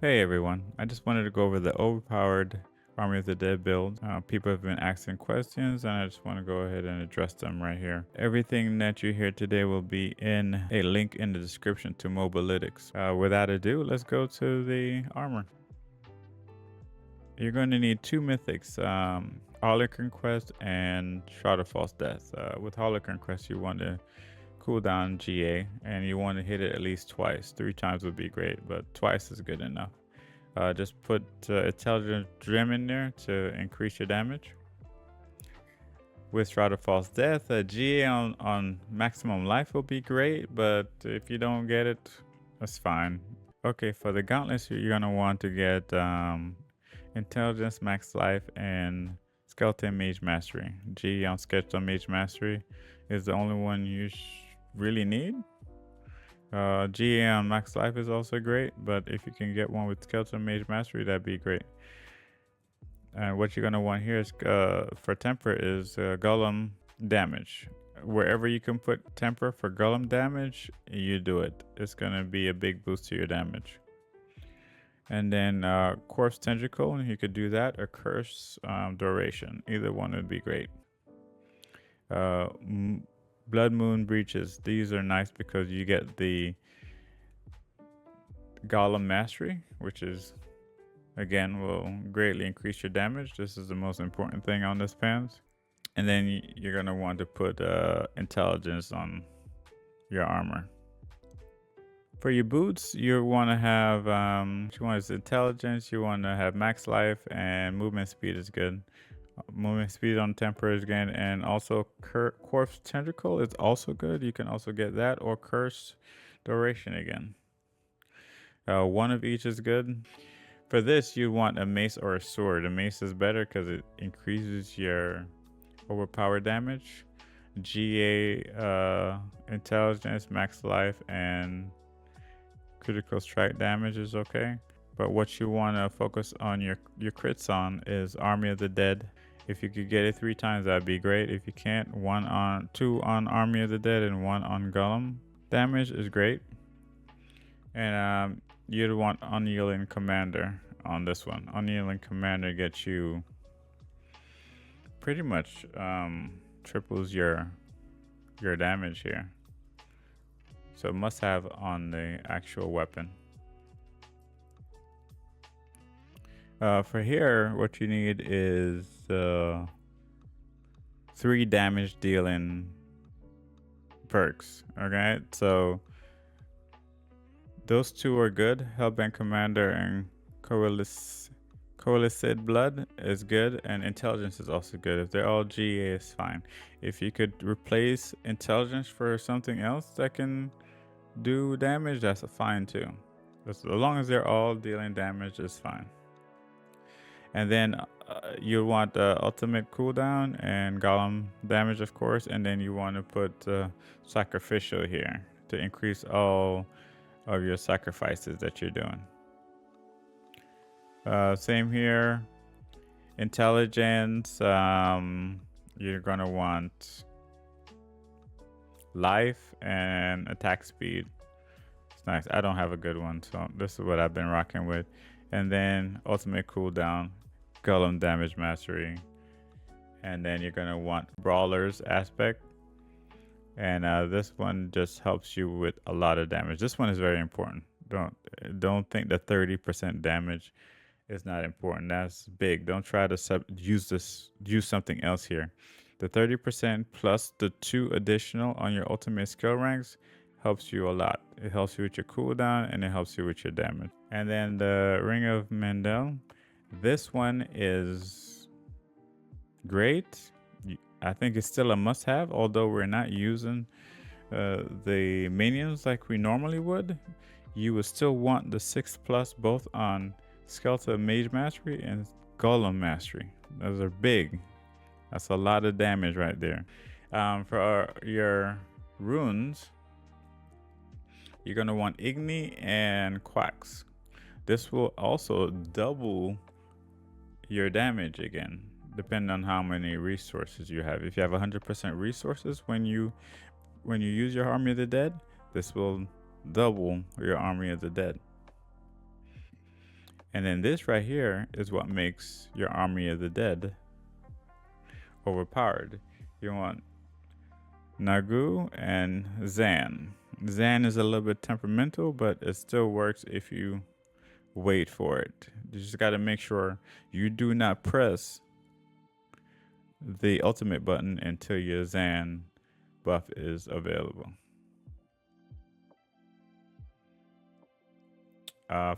Hey everyone, I just wanted to go over the overpowered Army of the Dead build. People have been asking questions and I just want to go ahead and address them right here. Everything that you hear today will be in a link in the description to Mobalytics. Without ado, let's go to the armor. You're going to need two mythics, Harlequin Quest and Shroud of False Death. With Harlequin Quest, you want to cooldown GA and you want to hit it at least twice. 3 times would be great, but twice is good enough. Just put Intelligent Gem in there to increase your damage. With Shroud of False Death, GA on maximum life will be great, but if you don't get it, that's fine. Okay, for the gauntlets, you're going to want to get Intelligence, Max Life, and Skeleton Mage Mastery. GA on Skeleton Mage Mastery is the only one you really need. GA on Max Life is also great, but if you can get one with Skeleton Mage Mastery, that'd be great. And what you're going to want here is for Temper is Golem damage. Wherever you can put Temper for Golem damage, you do it. It's going to be a big boost to your damage. And then Corpse Tentacle, you could do that, or Curse Duration. Either one would be great. Blood Moon Breaches. These are nice because you get the Golem Mastery, which is, again, will greatly increase your damage. This is the most important thing on this pants. And then you're going to want to put Intelligence on your armor. For your boots, you want to have, you want is Intelligence, you want to have Max Life, and Movement Speed is good. Movement speed on Temper is good, and also Corpse Tentacle is also good. You can also get that, or Curse Duration again. One of each is good. For this, you want a mace or a sword. A mace is better because it increases your overpower damage. GA, Intelligence, Max Life, and critical strike damage is okay. But what you want to focus on your crits on is Army of the Dead. If you could get it 3 times, that'd be great. If you can't, 2 on Army of the Dead and 1 on Golem damage is great. And you'd want Unyielding Commander on this one. Unyielding Commander gets you pretty much triples your damage here. So must have on the actual weapon. For here, what you need is 3 damage dealing perks. Okay, so those 2 are good. Hellbent Commander and Coalesced Blood is good, and Intelligence is also good. If they're all GA, is fine. If you could replace Intelligence for something else that can do damage, that's fine too. As long as they're all dealing damage, is fine. And then you want ultimate cooldown and Golem damage, of course. And then you want to put Sacrificial here to increase all of your sacrifices that you're doing. Same here. Intelligence. You're going to want life and attack speed. It's nice. I don't have a good one, so this is what I've been rocking with. And then ultimate cooldown, Golem damage mastery, and then you're gonna want Brawler's aspect, and this one just helps you with a lot of damage. This one is very important. Don't think that 30% damage is not important. That's big. Don't try to use something else here. The 30% plus the 2 additional on your ultimate skill ranks helps you a lot. It helps you with your cooldown and it helps you with your damage. And then the Ring of Mandel. This one is great. I think it's still a must-have, although we're not using the minions like we normally would. You would still want the 6+ both on Skeleton Mage Mastery and Golem Mastery. Those are big. That's a lot of damage right there. For your runes, you're going to want Igni and Quacks. This will also double your damage again, depending on how many resources you have. If you have 100% resources when you use your Army of the Dead, this will double your Army of the Dead. And then this right here is what makes your Army of the Dead overpowered. You want Nagu and Zan. Zan is a little bit temperamental, but it still works if you wait for it. You just got to make sure you do not press the ultimate button until your Zan buff is available.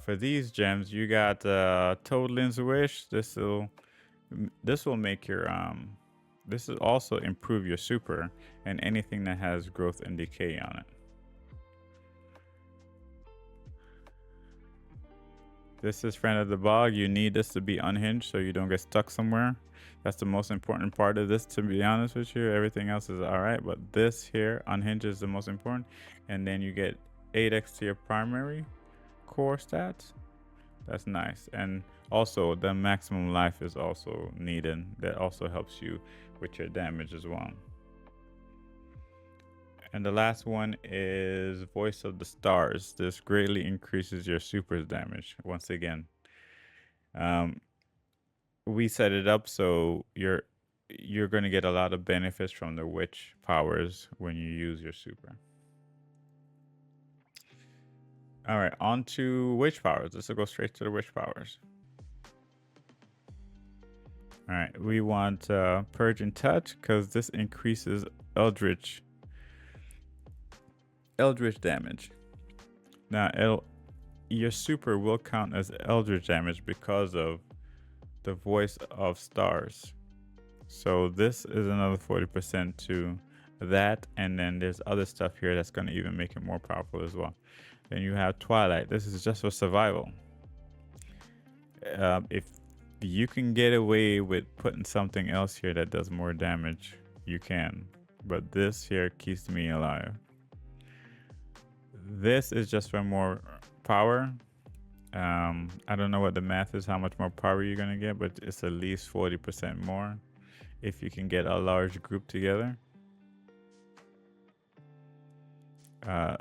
For these gems, you got Toadlin's Wish. This will make your this will also improve your super and anything that has growth and decay on it. This is Friend of the Bog. You need this to be unhinged so you don't get stuck somewhere. That's the most important part of this, to be honest with you. Everything else is all right, but this here, unhinged, is the most important. And then you get 8x to your primary core stats. That's nice. And also the maximum life is also needed. That also helps you with your damage as well. And the last one is Voice of the Stars. This greatly increases your super's damage. Once again, we set it up so you're going to get a lot of benefits from the witch powers when you use your super. All right, on to witch powers. Let's go straight to the witch powers. All right, we want Purge and Touch because this increases Eldritch damage. Now, your super will count as Eldritch damage because of the Voice of Stars. So this is another 40% to that, and then there's other stuff here that's going to even make it more powerful as well. Then you have Twilight. This is just for survival. If you can get away with putting something else here that does more damage, you can. But this here keeps me alive. This is just for more power. I don't know what the math is, how much more power you're going to get, but it's at least 40% more if you can get a large group together.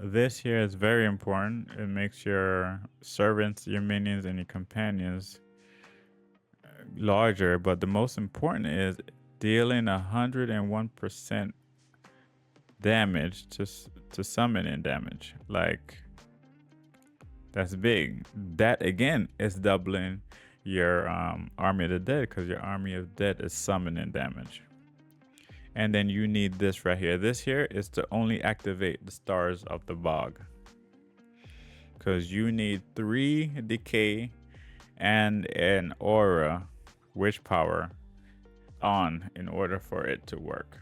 This here is very important. It makes your servants, your minions, and your companions larger, but the most important is dealing 101% damage to summoning damage. Like, that's big. That again is doubling your Army of the Dead, because your Army of the Dead is summoning damage. And then you need this right here. This here is to only activate the Stars of the Bog, because you need 3 decay and an aura witch power on in order for it to work.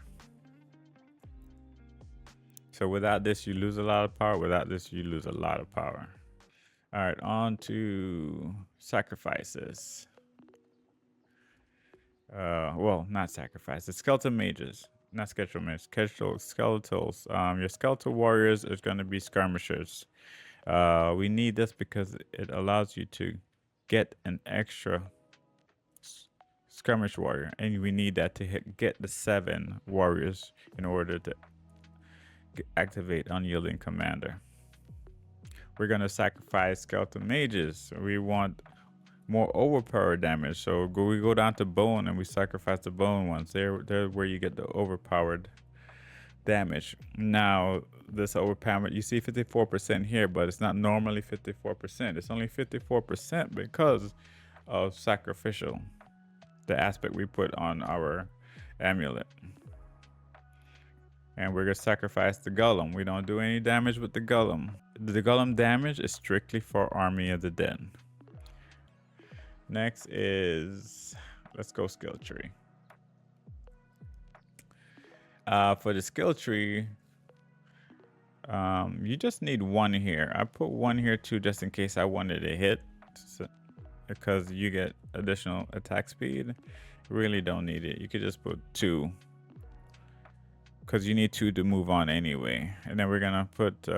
So without this, you lose a lot of power. Without this, you lose a lot of power. All right, on to sacrifices. Well, not sacrifices. Skeleton mages, not skeletal mages. Skeletals. Your skeletal warriors is going to be skirmishers. We need this because it allows you to get an extra skirmish warrior, and we need that to get the 7 warriors in order to activate Unyielding Commander. We're going to sacrifice skeleton mages. We want more overpower damage, so we go down to bone and we sacrifice the bone ones. They're where you get the overpowered damage. Now this overpowered, you see 54% here, but it's not normally 54%. It's only 54% because of sacrificial, the aspect we put on our amulet. And we're gonna sacrifice the golem. We don't do any damage with the golem. The golem damage is strictly for Army of the Dead. Next is, let's go skill tree. For the skill tree, you just need 1 here. I put 1 here too, just in case I wanted to hit, because you get additional attack speed. Really don't need it. You could just put 2, because you need 2 to move on anyway. And then we're gonna put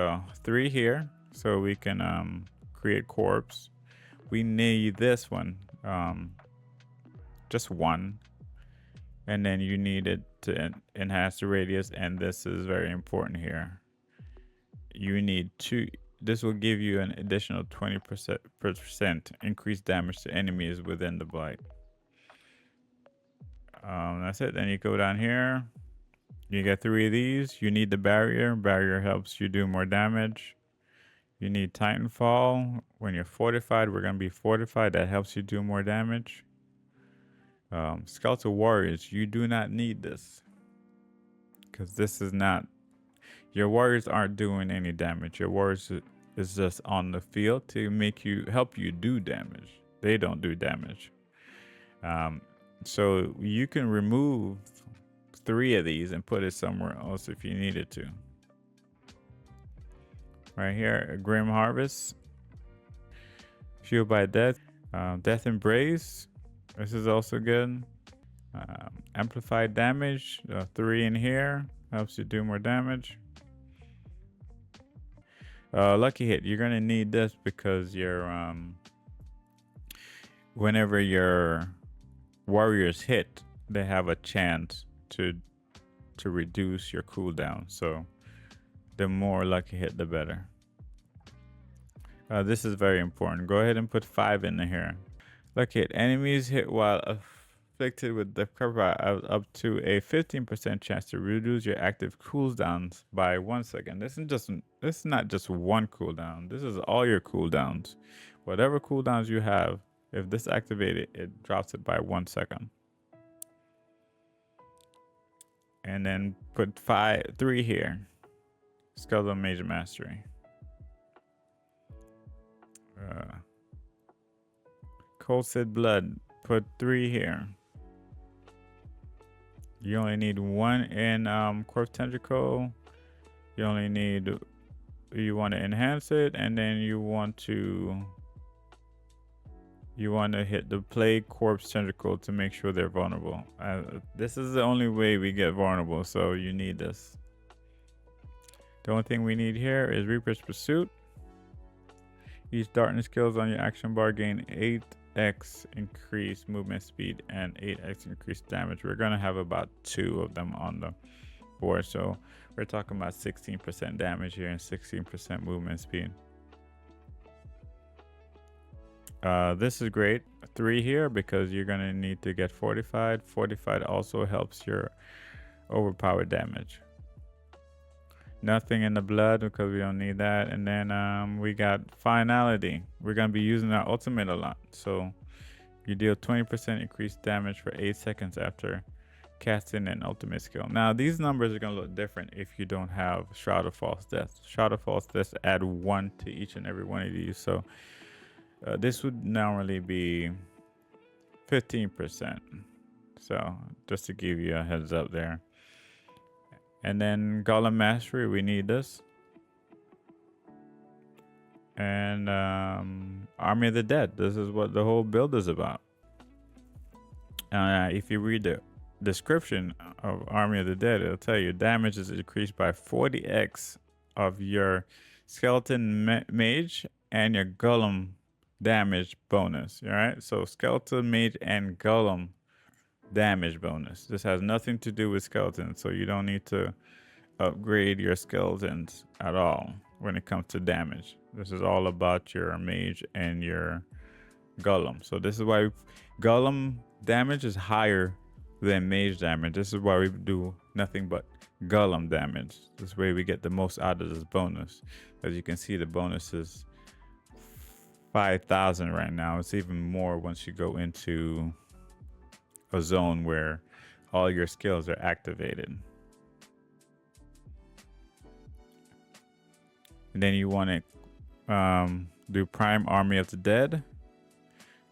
3 here so we can create corpse. We need this one, just 1, and then you need it to enhance the radius, and this is very important here. You need 2, this will give you an additional 20% increased damage to enemies within the blight. That's it. Then you go down here. You get 3 of these. You need the barrier. Barrier helps you do more damage. You need Titanfall. When you're fortified, we're going to be fortified. That helps you do more damage. Skeletal Warriors, you do not need this. Because this is not... Your warriors aren't doing any damage. Your warriors is just on the field to help you do damage. They don't do damage. So you can remove 3 of these and put it somewhere else if you needed to. Right here, a Grim Harvest. Fueled by Death. Death Embrace. This is also good. Amplified Damage. 3 in here. Helps you do more damage. Lucky Hit. You're going to need this because you're... whenever your warriors hit, they have a chance to reduce your cooldown. So the more Lucky Hit, the better. This is very important. Go ahead and put 5 in here. Lucky Hit. Enemies hit while afflicted with the cover up to a 15% chance to reduce your active cooldowns by 1 second. This is not just one cooldown. This is all your cooldowns. Whatever cooldowns you have, if this activated, it drops it by 1 second. And then put 3 here. Skeletal Mage Mastery. Cold Sid Blood. Put 3 here. You only need 1 in Corpse Tentacle. You only need... You want to enhance it, and then you want to hit the Plague Corpse Tentacle to make sure they're vulnerable. This is the only way we get vulnerable, so you need this. The only thing we need here is Reaper's Pursuit. Each darkness skills on your action bar gain 8x increased movement speed and 8x increased damage. We're going to have about 2 of them on the board, so we're talking about 16% damage here and 16% movement speed. This is great. 3 here because you're going to need to get fortified. Fortified also helps your overpowered damage. Nothing in the blood because we don't need that. And then we got finality. We're going to be using our ultimate a lot. So you deal 20% increased damage for 8 seconds after casting an ultimate skill. Now these numbers are going to look different if you don't have Shroud of False Death. Shroud of False Death add 1 to each and every one of these. So this would normally be 15%. So just to give you a heads up there. And then Golem Mastery, we need this. And Army of the Dead, this is what the whole build is about. If you read the description of Army of the Dead, it'll tell you damage is increased by 40x of your Skeleton Mage and your Golem damage bonus. All right, so Skeleton Mage and Golem damage bonus. This has nothing to do with skeletons, so you don't need to upgrade your skeletons at all when it comes to damage. This is all about your mage and your golem. So this is why golem damage is higher than mage damage. This is why we do nothing but golem damage. This way we get the most out of this bonus. As you can see, the bonus is 5,000 right now. It's even more once you go into a zone where all your skills are activated. And then you want to do Prime Army of the Dead.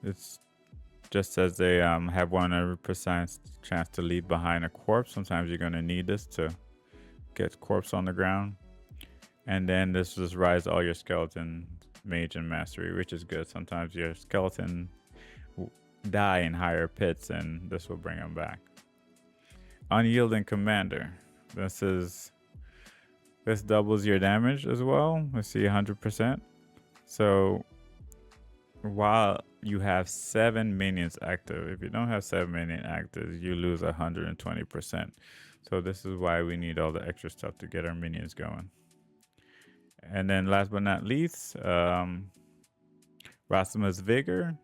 It's just as they have 100% chance to leave behind a corpse. Sometimes you're going to need this to get corpse on the ground. And then this just rise all your skeleton, mage, and mastery, which is good. Sometimes your skeleton die in higher pits, and this will bring them back. Unyielding Commander. This doubles your damage as well. Let's see, 100%. So while you have 7 minions active, if you don't have 7 minions active, you lose 120%. So this is why we need all the extra stuff to get our minions going. And then last but not least, Rasimus Vigor.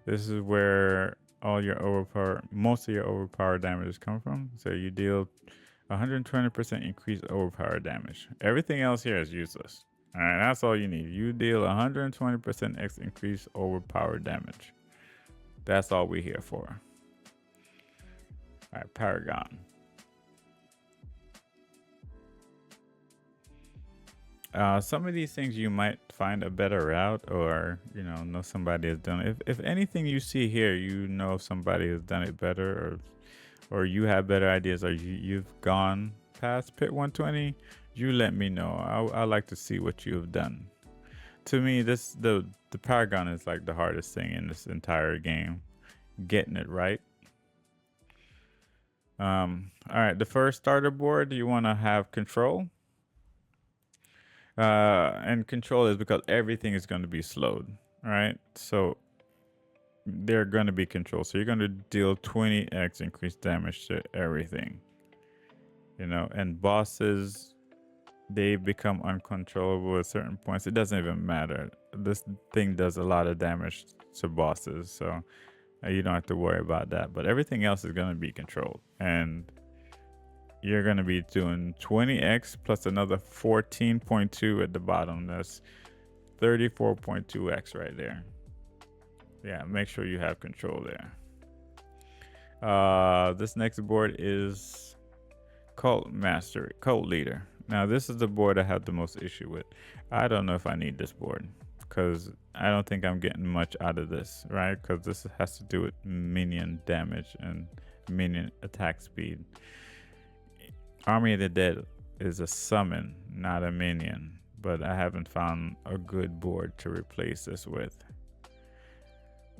This is where all your most of your overpower damage come from. So you deal 120% increased overpower damage. Everything else here is useless. All right, that's all you need. You deal 120% X increased overpower damage. That's all we're here for. All right, Paragon. Some of these things you might find a better route, or know somebody has done it. If anything you see here, somebody has done it better, or you have better ideas, or you've gone past pit 120, you let me know. I like to see what you have done. To me, the Paragon is like the hardest thing in this entire game, getting it right. All right, the first starter board, you want to have control. And control is because everything is going to be slowed, right? So they're going to be controlled. So you're going to deal 20x increased damage to everything, and bosses, they become uncontrollable at certain points. It doesn't even matter. This thing does a lot of damage to bosses, so you don't have to worry about that. But everything else is going to be controlled, and you're going to be doing 20x plus another 14.2 at the bottom. That's 34.2x right there. Yeah, make sure you have control there. This next board is Cult Mastery, Cult Leader. Now, this is the board I have the most issue with. I don't know if I need this board, because I don't think I'm getting much out of this, right? Because this has to do with minion damage and minion attack speed. Army of the Dead is a summon, not a minion, but I haven't found a good board to replace this with.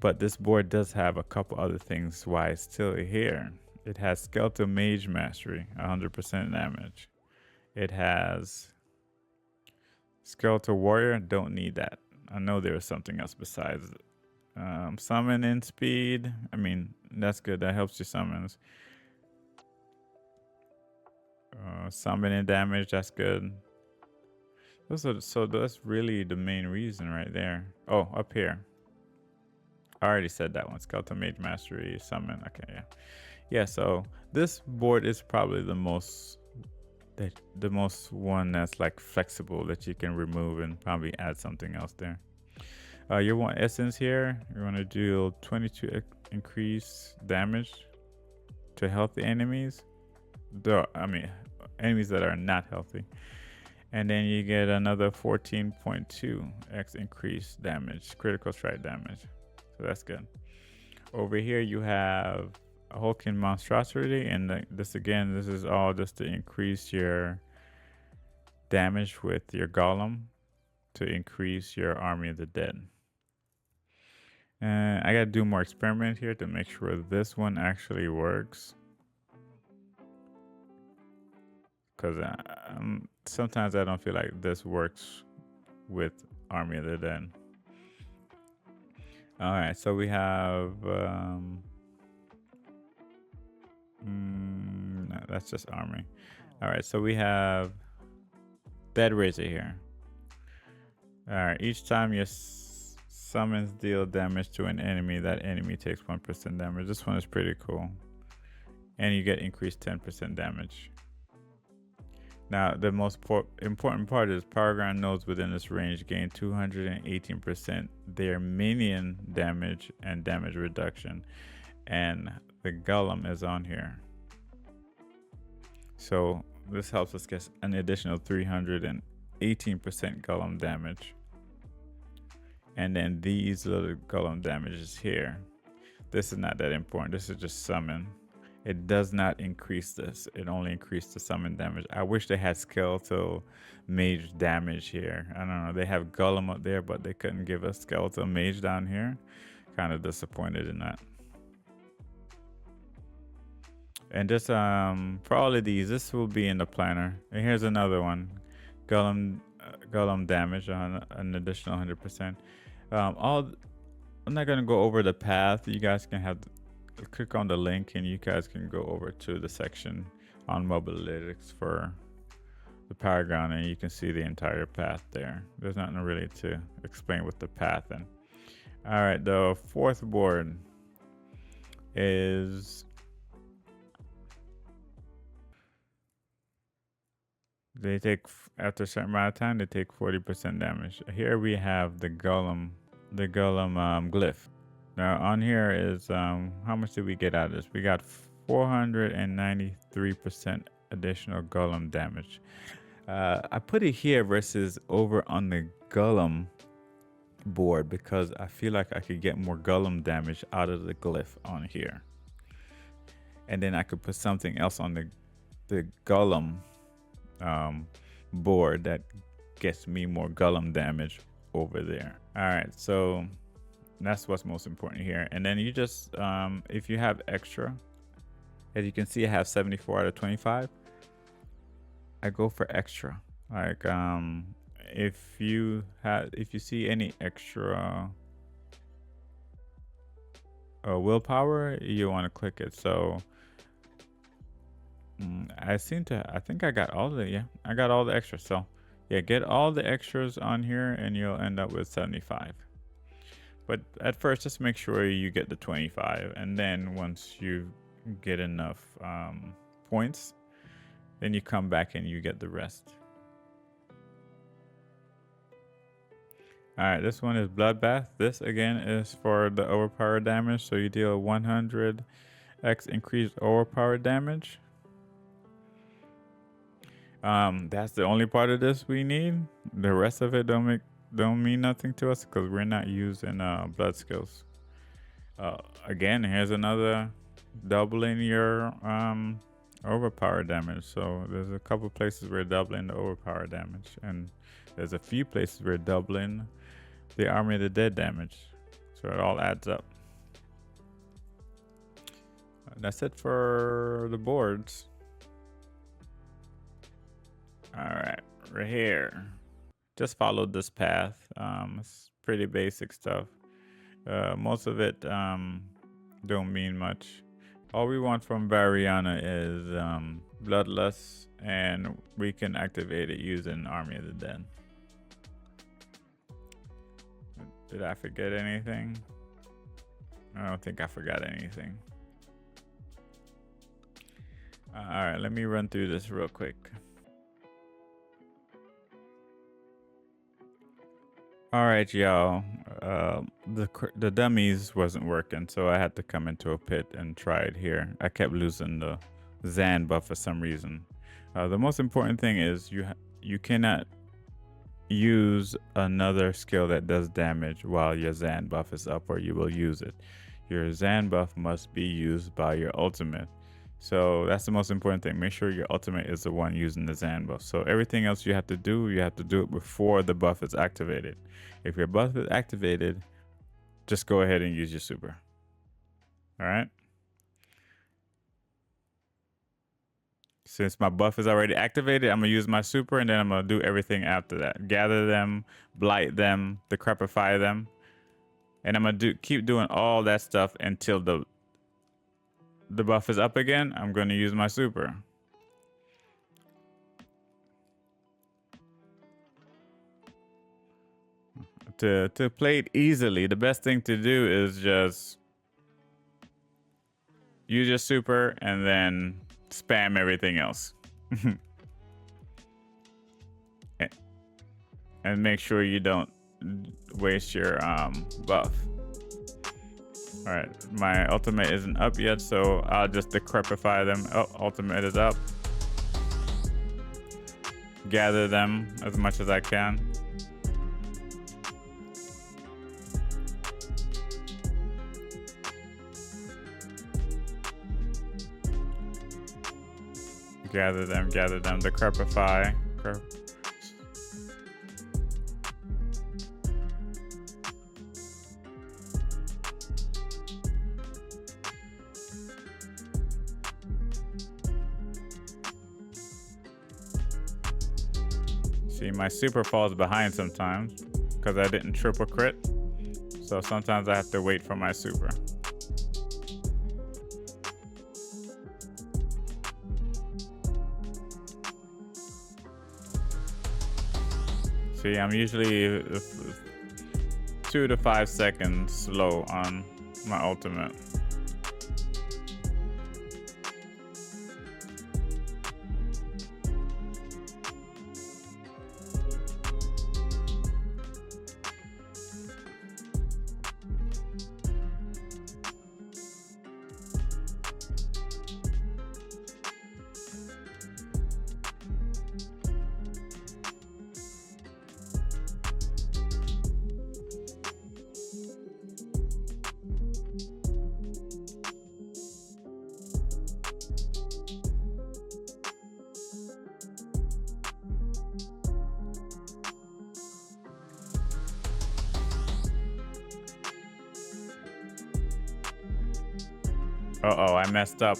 But this board does have a couple other things why it's still here. It has Skeletal Mage Mastery, 100% damage. It has Skeletal Warrior, don't need that. I know there was something else besides it. Summon in speed, I mean, that's good, that helps your summons. Summoning damage, that's good. So that's really the main reason right there. Oh, up here. I already said that one. Skeletal Mage Mastery, summon. Okay, yeah. Yeah, so this board is probably the most one that's like flexible, that you can remove and probably add something else there. You want Essence here. You want to deal 22 increase damage to healthy enemies. Enemies that are not healthy. And then you get another 14.2x increased damage, critical strike damage. So that's good. Over here you have a Hulking Monstrosity, and this is all just to increase your damage with your Golem, to increase your Army of the Dead. And I gotta do more experiment here to make sure this one actually works. Because sometimes I don't feel like this works with Army of the Dead. All right, so we have no, that's just army. All right, so we have Dead Razor here. All right, each time your summons deal damage to an enemy, that enemy takes 1% damage. This one is pretty cool, and you get increased 10% damage. Now, the most important part is Paragon nodes within this range gain 218% their minion damage and damage reduction. And the Golem is on here. So this helps us get an additional 318% Golem damage. And then these little Golem damages here. This is not that important. This is just summon. It does not increase this. It only increased the summon damage. I wish they had skeletal mage damage here. I don't know. They have Golem up there, but they couldn't give us skeletal mage down here. Kind of disappointed in that. And just for all of these, this will be in the planner. And here's another one. Golem damage on an additional 100%. I'm not gonna go over the path. You guys can click on the link and you guys can go over to the section on Mobalytics for the Paragon, and you can see the entire path there. There's nothing really to explain with the path. And all right, the fourth board is they take, after a certain amount of time, they take 40% damage. Here we have the golem glyph. Now on here is how much did we get out of this? We got 493% additional golem damage. I put it here versus over on the golem board because I feel like I could get more golem damage out of the glyph on here, and then I could put something else on the golem board that gets me more golem damage over there. All right, so that's what's most important here. And then you just if you have extra, as you can see, I have 74 out of 25. I go for extra. Like if you see any extra willpower, you want to click it. So I think I got all the, I got all the extras. So yeah, get all the extras on here and you'll end up with 75. But at first, just make sure you get the 25, and then once you get enough points, then you come back and you get the rest. All right, this one is Bloodbath. This again is for the overpower damage. So you deal 100x increased overpower damage. That's the only part of this we need. The rest of it don't mean nothing to us because we're not using blood skills. Again, here's another doubling your overpower damage. So there's a couple places we're doubling the overpower damage, and there's a few places we're doubling the Army of the Dead damage. So it all adds up. That's it for the boards. All right, right here. Just followed this path. It's pretty basic stuff. Most of it don't mean much. All we want from Variana is Bloodlust, and we can activate it using Army of the Dead. Did I forget anything? I don't think I forgot anything. All right, let me run through this real quick. All right, y'all. The dummies wasn't working, so I had to come into a pit and try it here. I kept losing the Zan buff for some reason. The most important thing is you cannot use another skill that does damage while your Zan buff is up, or you will use it. Your Zan buff must be used by your ultimate. So that's the most important thing. Make sure your ultimate is the one using the Zan buff. So everything else you have to do it before the buff is activated. If your buff is activated, just go ahead and use your super. All right. Since my buff is already activated, I'm gonna use my super, and then I'm gonna do everything after that. Gather them, blight them, decrepify them, and I'm gonna keep doing all that stuff until the buff is up again. I'm gonna use my super. To play it easily, the best thing to do is just use your super and then spam everything else. And make sure you don't waste your buff. All right, my ultimate isn't up yet, so I'll just decrepify them. Oh, ultimate is up. Gather them as much as I can. Gather them, decrepify. See, my super falls behind sometimes because I didn't triple crit. So sometimes I have to wait for my super. See, I'm usually 2 to 5 seconds slow on my ultimate. Uh-oh, I messed up.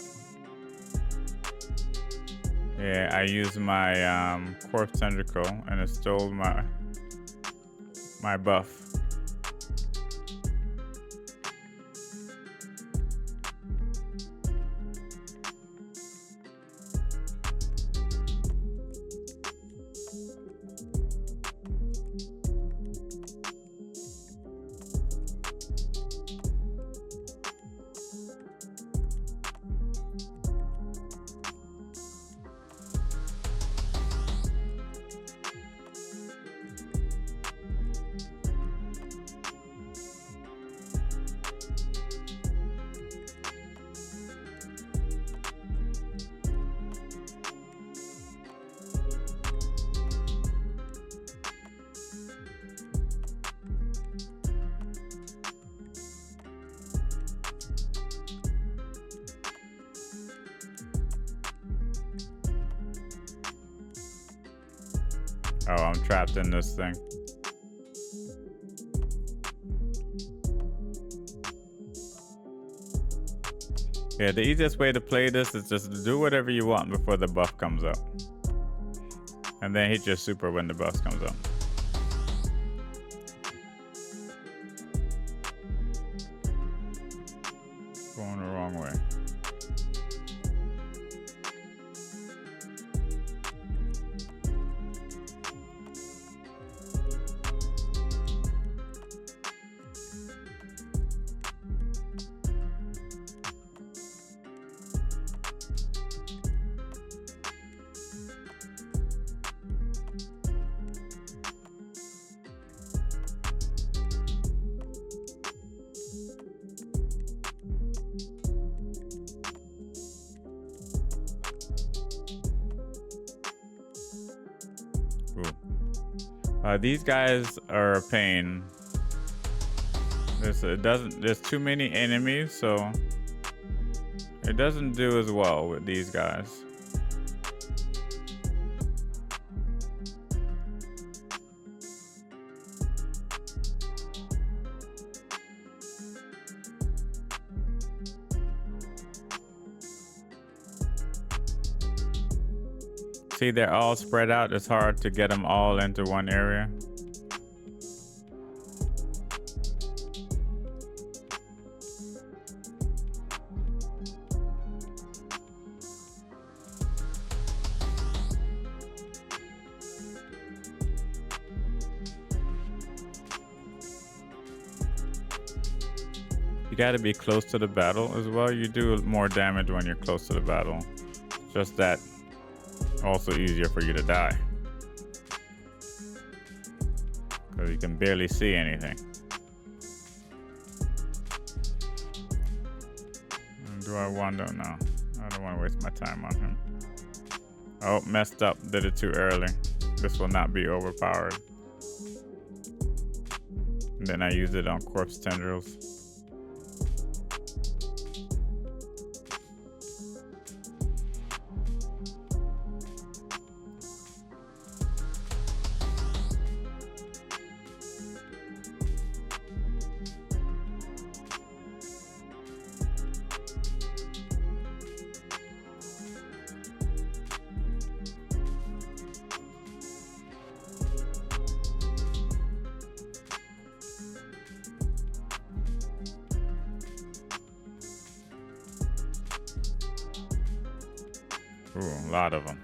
Yeah, I used my corpse tentacle and it stole my buff. Oh, I'm trapped in this thing. Yeah, the easiest way to play this is just do whatever you want before the buff comes up. And then hit your super when the buff comes up. Going the wrong way. These guys are a pain. There's too many enemies, so it doesn't do as well with these guys. See, they're all spread out. It's hard to get them all into one area. You gotta be close to the battle as well. You do more damage when you're close to the battle. Just that. Also easier for you to die because you can barely see anything. Do I want to? No, I don't want to waste my time on him. Oh, messed up. Did it too early. This will not be overpowered. And then I used it on corpse tendrils. Ooh, a lot of them.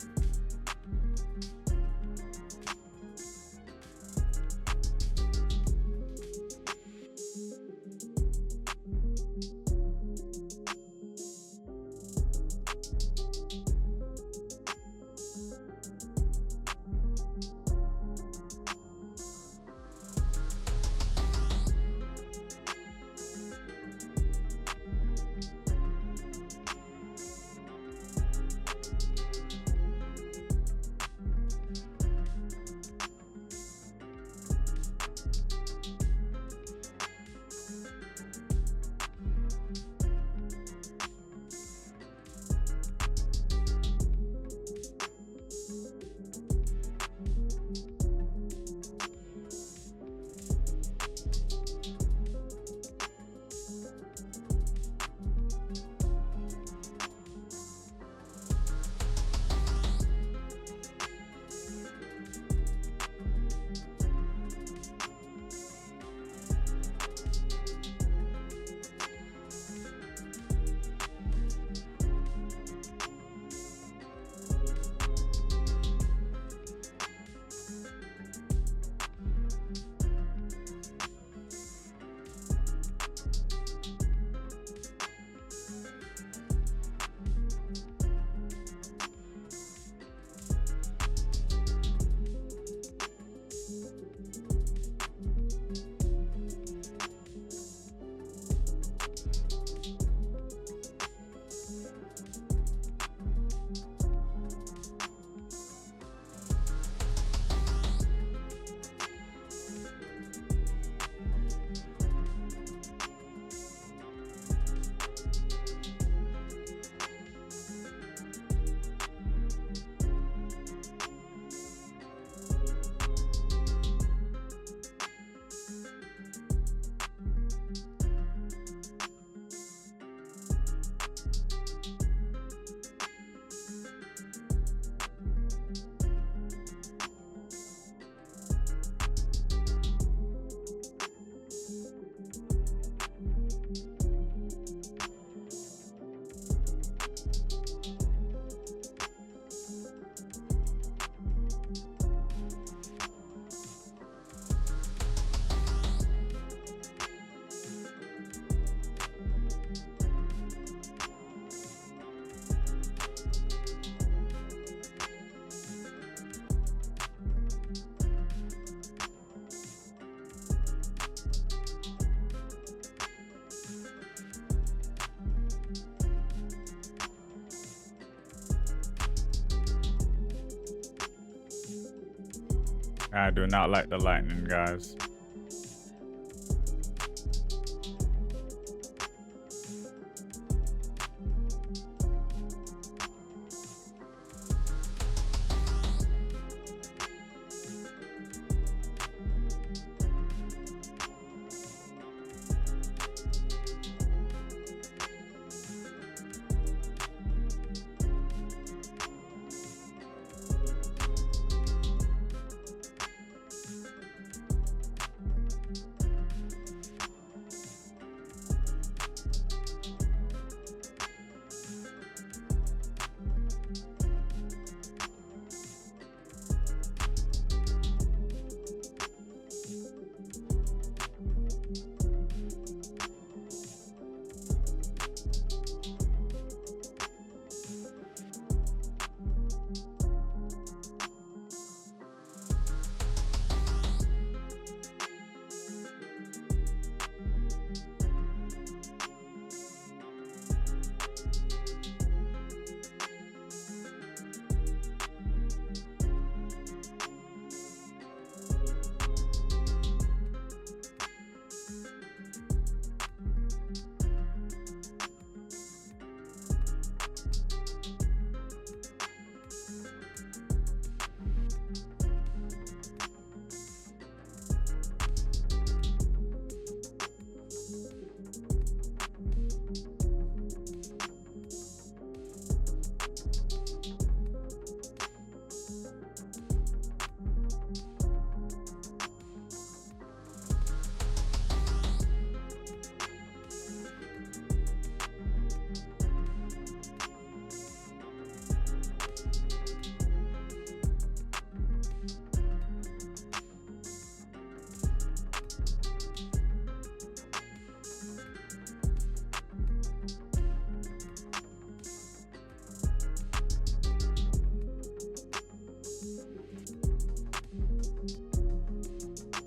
I do not like the lightning, guys.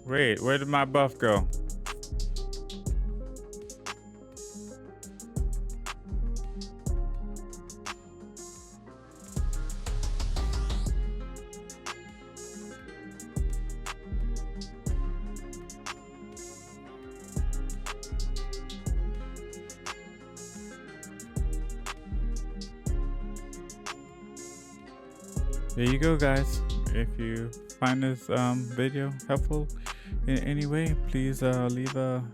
Wait, where did my buff go? There you go, guys. If you find this video helpful in any way, please leave a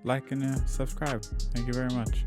like and a subscribe. Thank you very much.